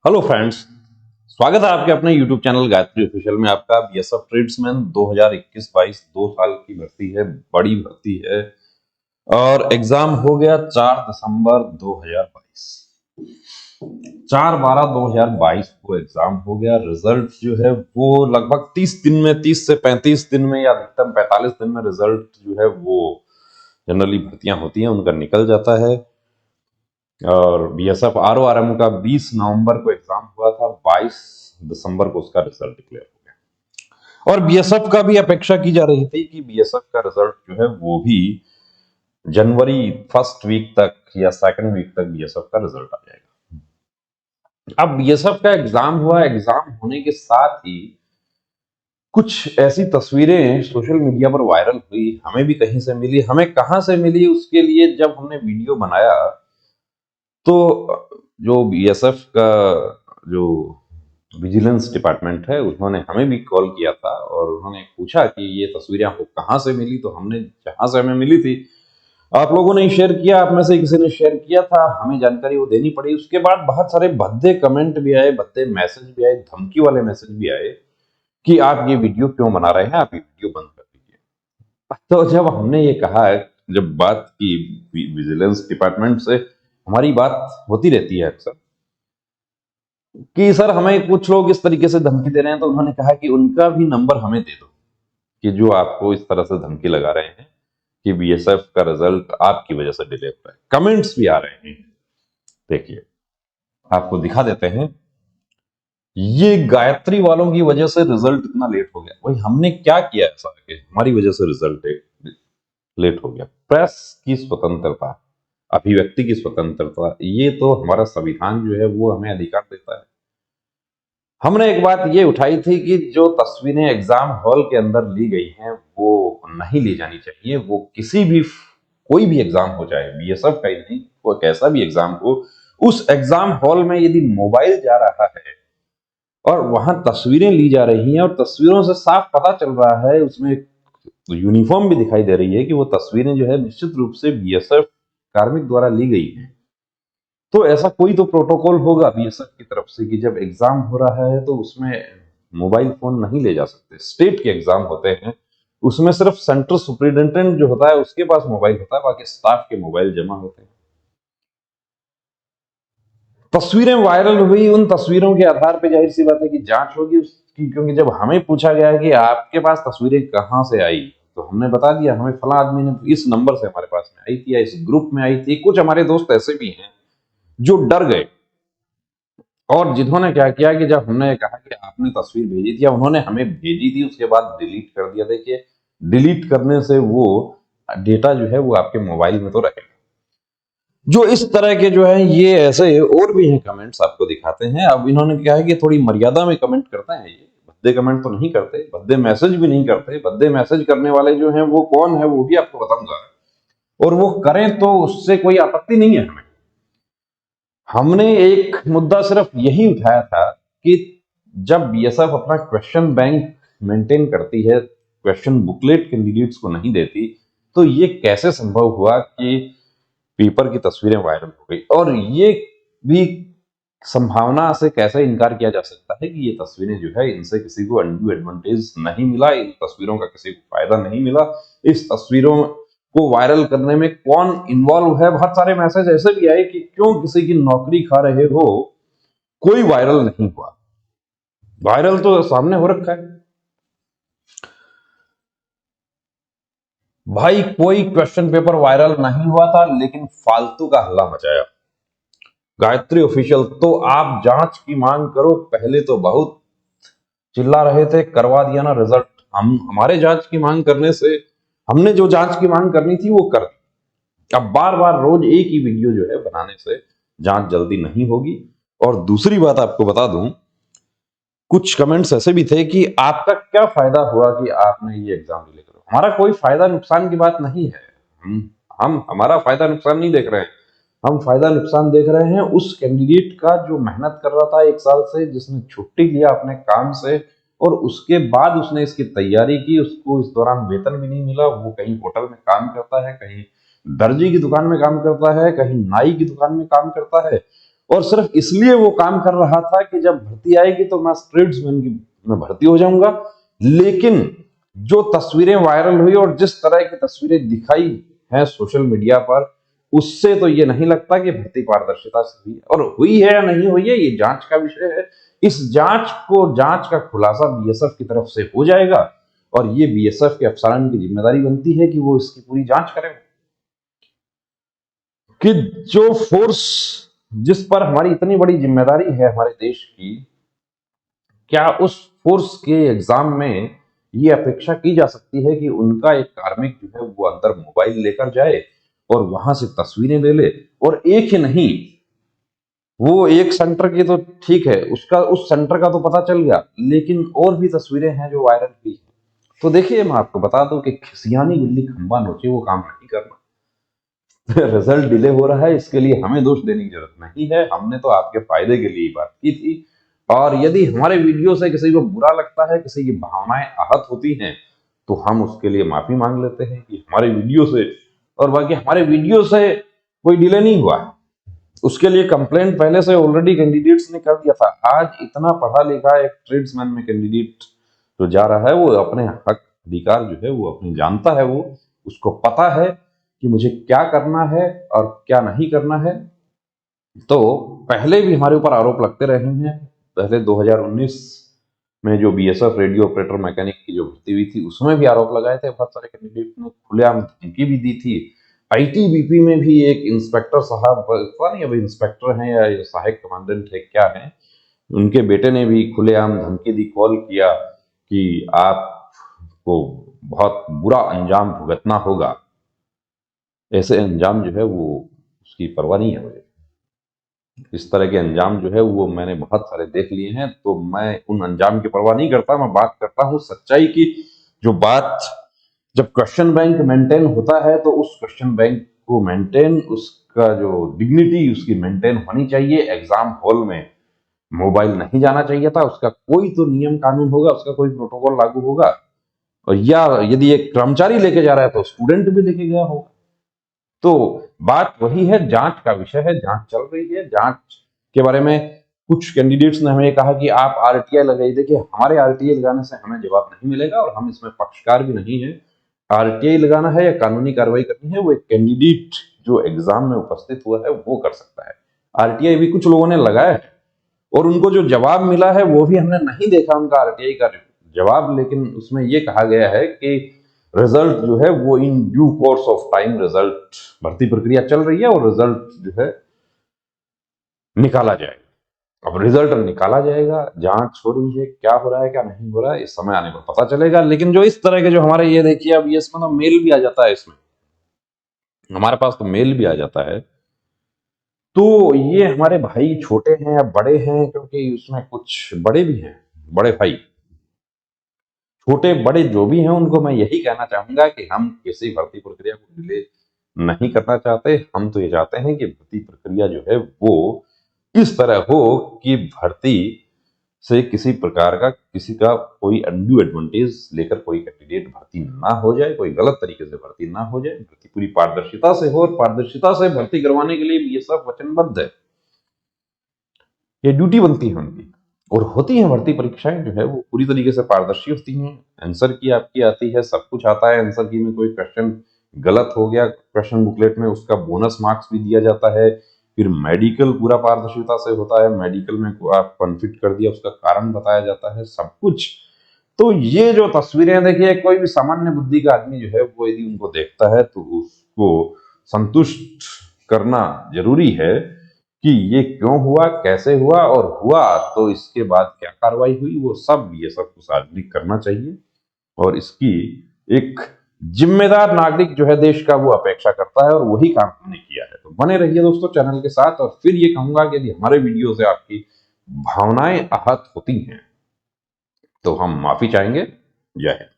Hello friends, स्वागत है आपके अपने यूट्यूब चैनल गायत्री ऑफिशियल में। आपका बीएसएफ ट्रेड्समैन 2021-22 2 साल की भर्ती है, बड़ी भर्ती है और एग्जाम हो गया 4 दिसंबर 2022। 4/12/2022 को एग्जाम हो गया। रिजल्ट जो है वो लगभग 30 दिन में, 30 से 35 दिन में या अधिकतम 45 दिन में रिजल्ट जो है वो जनरली भर्तियां होती हैं उनका निकल जाता है। और बीएसएफ आरओआरएम का 20 नवंबर को एग्जाम हुआ था, 22 दिसंबर को उसका रिजल्ट डिक्लेयर हो गया। और बीएसएफ का भी अपेक्षा की जा रही थी कि बीएसएफ का रिजल्ट जो है वो भी जनवरी फर्स्ट वीक तक या सेकंड वीक तक बीएसएफ का रिजल्ट आ जाएगा। अब बीएसएफ का एग्जाम हुआ, एग्जाम होने के साथ ही कुछ ऐसी तस्वीरें सोशल मीडिया पर वायरल हुई, हमें भी कहीं से मिली। हमें कहां से मिली उसके लिए जब हमने वीडियो बनाया तो जो बीएसएफ का जो विजिलेंस डिपार्टमेंट है उन्होंने हमें भी कॉल किया था और उन्होंने पूछा कि ये तस्वीरें आपको कहां से मिली। तो हमने जहां से हमें मिली थी आप लोगों ने शेयर किया, आप में से किसी ने शेयर किया था, हमें जानकारी वो देनी पड़ी। उसके बाद बहुत सारे भद्दे कमेंट भी आए, भद्दे मैसेज भी आए, धमकी वाले मैसेज भी आए कि आप ये वीडियो क्यों बना रहे हैं, आप ये वीडियो बंद कर दीजिए। तो जब हमने ये कहा, जब बात की विजिलेंस डिपार्टमेंट से, हमारी बात होती रहती है अक्सर कि सर हमें कुछ लोग इस तरीके से धमकी दे रहे हैं, तो उन्होंने कहा कि उनका भी नंबर हमें दे दो कि जो आपको इस तरह से धमकी लगा रहे हैं कि बीएसएफ का रिजल्ट आपकी वजह से डिले हो रहा है। कमेंट्स भी आ रहे हैं, देखिए आपको दिखा देते हैं। ये गायत्री वालों की वजह से रिजल्ट इतना लेट हो गया। भाई हमने क्या किया ऐसा कि हमारी वजह से रिजल्ट लेट हो गया? प्रेस की स्वतंत्रता, अभिव्यक्ति की स्वतंत्रता, ये तो हमारा संविधान जो है वो हमें अधिकार देता है। हमने एक बात ये उठाई थी कि जो तस्वीरें एग्जाम हॉल के अंदर ली गई हैं वो नहीं ली जानी चाहिए। वो किसी भी, कोई भी एग्जाम हो, चाहे बीएसएफ का ही नहीं, कोई कैसा भी एग्जाम हो, उस एग्जाम हॉल में यदि मोबाइल जा रहा है और वहां तस्वीरें ली जा रही हैं और तस्वीरों से साफ पता चल रहा है, उसमें यूनिफॉर्म भी दिखाई दे रही है कि वो तस्वीरें जो है निश्चित रूप से बीएसएफ कार्मिक द्वारा ली गई हैं, तो ऐसा कोई तो प्रोटोकॉल होगा बीएसएफ की तरफ से कि जब एग्जाम हो रहा है तो उसमें मोबाइल फोन नहीं ले जा सकते। स्टेट के एग्जाम होते हैं, उसमें सिर्फ सेंटर सुपरिटेंडेंट जो होता है उसके पास मोबाइल होता है, बाकी स्टाफ के मोबाइल जमा होते हैं। तस्वीरें वायरल हुई, उन तस्वीरों के आधार पर जाहिर सी बात है कि जांच होगी उसकी, क्योंकि जब हमें पूछा गया कि आपके पास तस्वीरें कहां से आई तो हमने बता दिया हमें फला आदमी ने इस नंबर से हमारे पास में आई थी या इस ग्रुप में आई थी। कुछ हमारे दोस्त ऐसे भी हैं जो डर गए और जिन्होंने क्या किया कि जब हमने कहा कि आपने तस्वीर भेजी थी या उन्होंने हमें भेजी थी उसके बाद डिलीट कर दिया। देखिए डिलीट करने से वो डेटा जो है वो आपके मोबाइल में तो रहेगा। जो इस तरह के जो है ये ऐसे और भी हैं कमेंट्स, आपको दिखाते हैं। अब इन्होंने क्या है कि थोड़ी मर्यादा में कमेंट करते हैं, ये भद्दे कमेंट तो नहीं करते, भद्दे मैसेज भी नहीं करते। भद्दे मैसेज करने वाले जो हैं वो कौन है वो भी आपको बताऊंगा, और वो करें तो उससे कोई आपत्ति नहीं है हमें। हमने एक मुद्दा सिर्फ यही उठाया था कि जब बीएसएफ अपना क्वेश्चन बैंक मेंटेन करती है, क्वेश्चन बुकलेट कैंडिडेट्स को नहीं देती, तो ये कैसे संभव हुआ कि पेपर की तस्वीरें वायरल हो गई? और ये भी संभावना से कैसे इनकार किया जा सकता है कि ये तस्वीरें जो है इनसे किसी को अनड्यू एडवांटेज नहीं मिला, इन तस्वीरों का किसी को फायदा नहीं मिला, इस तस्वीरों को वायरल करने में कौन इन्वॉल्व है? बहुत सारे मैसेज ऐसे भी आए कि क्यों किसी की नौकरी खा रहे हो, कोई वायरल नहीं हुआ। वायरल तो सामने हो रखा है भाई, कोई क्वेश्चन पेपर वायरल नहीं हुआ था लेकिन फालतू का हल्ला मचाया गायत्री ऑफिशियल। तो आप जांच की मांग करो, पहले तो बहुत चिल्ला रहे थे, करवा दिया ना रिजल्ट। हम हमारे जांच की मांग करने से, हमने जो जांच की मांग करनी थी वो कर दी। अब बार बार रोज एक ही वीडियो जो है बनाने से जांच जल्दी नहीं होगी। और दूसरी बात आपको बता दूं, कुछ कमेंट्स ऐसे भी थे कि आपका क्या फायदा हुआ कि आपने ये एग्जाम डिले करो। हमारा कोई फायदा नुकसान की बात नहीं है, हम हमारा फायदा नुकसान नहीं देख रहे हैं। हम फायदा नुकसान देख रहे हैं उस कैंडिडेट का जो मेहनत कर रहा था 1 साल से, जिसने छुट्टी लिया अपने काम से और उसके बाद उसने इसकी तैयारी की, उसको इस दौरान वेतन भी नहीं मिला। वो कहीं होटल में काम करता है, कहीं दर्जी की दुकान में काम करता है, कहीं नाई की दुकान में काम करता है, और सिर्फ इसलिए वो काम कर रहा था कि जब भर्ती आएगी तो मैं ट्रेड्समैन की में भर्ती हो जाऊंगा। लेकिन जो तस्वीरें वायरल हुई और जिस तरह की तस्वीरें दिखाई हैं सोशल मीडिया पर, उससे तो ये नहीं लगता कि भर्ती पारदर्शिता से हुई है। और हुई है या नहीं हुई है, ये जांच का विषय है। इस जांच का खुलासा बीएसएफ की तरफ से हो जाएगा और ये बीएसएफ के अफसरान की जिम्मेदारी बनती है कि वो इसकी पूरी जांच करें कि जो फोर्स जिस पर हमारी इतनी बड़ी जिम्मेदारी है हमारे देश की, क्या उस फोर्स के एग्जाम में ये अपेक्षा की जा सकती है कि उनका एक कार्मिक जो है वो अंदर मोबाइल लेकर जाए और वहां से तस्वीरें ले ले। और एक ही नहीं, वो एक सेंटर की तो ठीक है, उसका उस सेंटर का तो पता चल गया, लेकिन और भी तस्वीरें हैं जो वायरल हुई हैं। तो देखिए, मैं आपको बता दूं कि खिसियानी बिल्ली खंबा नोचे वो काम नहीं करना। रिजल्ट डिले हो रहा है, इसके लिए हमें दोष देने की जरूरत नहीं है। हमने तो आपके फायदे के लिए ही बात की थी। और यदि हमारे वीडियो से किसी को बुरा लगता है, किसी की भावनाएं आहत होती हैं, तो हम उसके लिए माफी मांग लेते हैं कि हमारे वीडियो से, और बाकी हमारे वीडियो से कोई डिले नहीं हुआ है, उसके लिए कंप्लेंट पहले से ऑलरेडी कैंडिडेट्स ने कर दिया था। आज इतना पढ़ा लिखा एक ट्रेड्समैन में कैंडिडेट जो जा रहा है, वो अपने हक अधिकार जो है वो अपने जानता है, वो उसको पता है कि मुझे क्या करना है और क्या नहीं करना है। तो पहले भी हमारे ऊपर आरोप लगते रहे हैं। पहले 2019 में जो बीएसएफ रेडियो ऑपरेटर मैकेनिक की जो भर्ती हुई थी, उसमें भी आरोप लगाए थे। बहुत सारे कैंडिडेट ने खुलेआम धमकी भी दी थी। आईटीबीपी में भी एक इंस्पेक्टर साहब, पता नहीं अब इंस्पेक्टर हैं या सहायक कमांडेंट है क्या है, उनके बेटे ने भी खुलेआम धमकी दी, कॉल किया कि आपको बहुत बुरा अंजाम भुगतना होगा। ऐसे अंजाम जो है वो उसकी परवाह नहीं है मुझे। इस तरह के अंजाम जो है वो मैंने बहुत सारे देख लिए हैं, तो मैं उन अंजाम की परवाह नहीं करता। मैं बात करता हूँ सच्चाई की। जो बात, जब क्वेश्चन बैंक मेंटेन होता है तो उस क्वेश्चन बैंक को मेंटेन, उसका जो डिग्निटी उसकी मेंटेन होनी चाहिए। एग्जाम हॉल में मोबाइल नहीं जाना चाहिए था, उसका कोई तो नियम कानून होगा, उसका कोई प्रोटोकॉल लागू होगा। और या यदि एक कर्मचारी लेके जा रहा है तो स्टूडेंट भी लेके गया होगा। तो बात वही है, जांच का विषय है, जांच चल रही है। जांच के बारे में कुछ कैंडिडेट्स ने हमें कहा कि आप आरटीआई लगाइए। देखिए, हमारे आरटीआई लगाने से हमें जवाब नहीं मिलेगा और हम इसमें पक्षकार भी नहीं है। आरटीआई लगाना है या कानूनी कार्रवाई करनी है, वो एक कैंडिडेट जो एग्जाम में उपस्थित हुआ है वो कर सकता है। आरटीआई भी कुछ लोगों ने लगाया है और उनको जो जवाब मिला है वो भी हमने नहीं देखा उनका आरटीआई का जवाब, लेकिन उसमें ये कहा गया है कि रिजल्ट जो है वो in due course of time, result, भर्ती प्रक्रिया चल रही है और रिजल्ट जो है निकाला जाएगा। अब रिजल्ट निकाला जाएगा, जांच हो रही है, क्या हो रहा है क्या नहीं हो रहा है इस समय आने पर पता चलेगा। लेकिन जो इस तरह के जो हमारे ये देखिए, अब ये इसमें तो मेल भी आ जाता है, इसमें हमारे पास तो मेल भी आ जाता है। तो ये हमारे भाई छोटे हैं या बड़े हैं, क्योंकि उसमें कुछ बड़े भी हैं, बड़े भाई, छोटे बड़े जो भी हैं, उनको मैं यही कहना चाहूंगा कि हम किसी भर्ती प्रक्रिया को डिले नहीं करना चाहते। हम तो ये चाहते हैं कि भर्ती प्रक्रिया जो है वो इस तरह हो कि भर्ती से किसी प्रकार का, किसी का कोई अनड्यू एडवांटेज लेकर कोई कैंडिडेट भर्ती ना हो जाए, कोई गलत तरीके से भर्ती ना हो जाए। भर्ती पूरी पारदर्शिता से हो, और पारदर्शिता से भर्ती करवाने के लिए बीएसएफ वचनबद्ध है। ये ड्यूटी बनती है उनकी, और होती है भर्ती परीक्षाएं जो है वो पूरी तरीके से पारदर्शी होती हैं। आंसर की आपकी आती है, सब कुछ आता है। आंसर की में कोई क्वेश्चन गलत हो गया क्वेश्चन बुकलेट में, उसका बोनस मार्क्स भी दिया जाता है। फिर मेडिकल पूरा पारदर्शिता से होता है, मेडिकल में आप कॉन्फ्लिक्ट कर दिया उसका कारण बताया जाता है, सब कुछ। तो ये जो तस्वीरें देखिए, कोई भी सामान्य बुद्धि का आदमी जो है वो यदि उनको देखता है तो उसको संतुष्ट करना जरूरी है कि ये क्यों हुआ, कैसे हुआ, और हुआ तो इसके बाद क्या कार्रवाई हुई, वो सब ये सब को सार्वजनिक करना चाहिए। और इसकी एक जिम्मेदार नागरिक जो है देश का, वो अपेक्षा करता है, और वही काम हमने किया है। तो बने रहिए दोस्तों चैनल के साथ। और फिर ये कहूंगा कि यदि हमारे वीडियो से आपकी भावनाएं आहत होती हैं तो हम माफी चाहेंगे। जय हिंद।